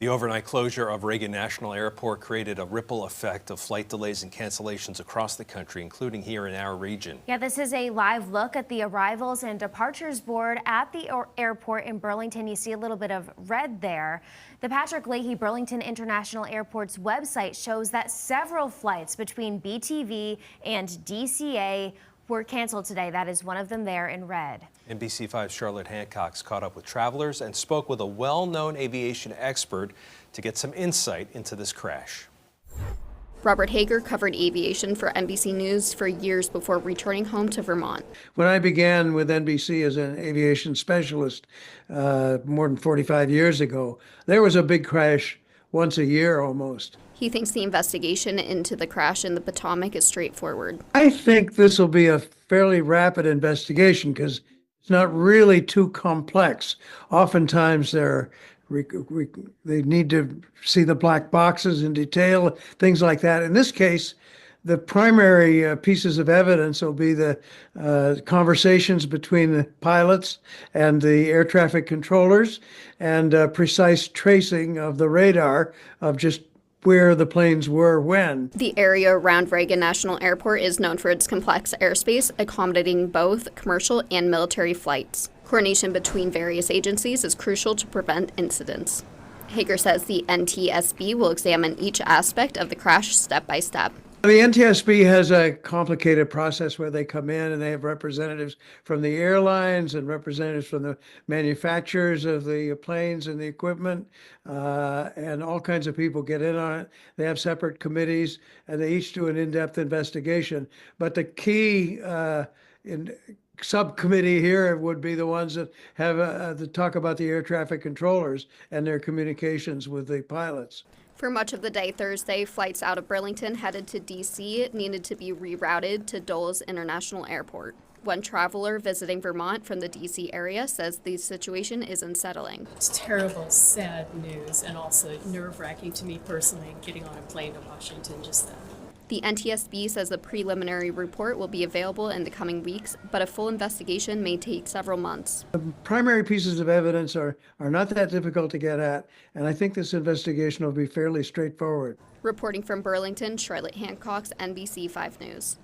The overnight closure of Reagan National Airport created a ripple effect of flight delays and cancellations across the country, including here in our region. Yeah, this is a live look at the arrivals and departures board at the airport in Burlington. You see a little bit of red there. The Patrick Leahy Burlington International Airport's website shows that several flights between BTV and DCA were canceled today. That is one of them there in red. NBC5's Charlotte Hancock's caught up with travelers and spoke with a well-known aviation expert to get some insight into this crash. Robert Hager covered aviation for NBC News for years before returning home to Vermont. When I began with NBC as an aviation specialist more than 45 years ago, there was a big crash once a year almost. He thinks the investigation into the crash in the Potomac is straightforward. I think this will be a fairly rapid investigation because it's not really too complex. Oftentimes they need to see the black boxes in detail, things like that. In this case, the primary pieces of evidence will be the conversations between the pilots and the air traffic controllers and precise tracing of the radar of just where the planes were when. The area around Reagan National Airport is known for its complex airspace, accommodating both commercial and military flights. Coordination between various agencies is crucial to prevent incidents. Hager says the NTSB will examine each aspect of the crash step by step. The NTSB has a complicated process where they come in and they have representatives from the airlines and representatives from the manufacturers of the planes and the equipment, and all kinds of people get in on it. They have separate committees and they each do an in-depth investigation. But the key subcommittee here would be the ones that have to talk about the air traffic controllers and their communications with the pilots. For much of the day Thursday, flights out of Burlington headed to D.C. needed to be rerouted to Dulles International Airport. One traveler visiting Vermont from the D.C. area says the situation is unsettling. It's terrible, sad news, and also nerve-wracking to me personally, getting on a plane to Washington just then. The NTSB says the preliminary report will be available in the coming weeks, but a full investigation may take several months. The primary pieces of evidence are not that difficult to get at, and I think this investigation will be fairly straightforward. Reporting from Burlington, Charlotte Hancock's NBC5 News.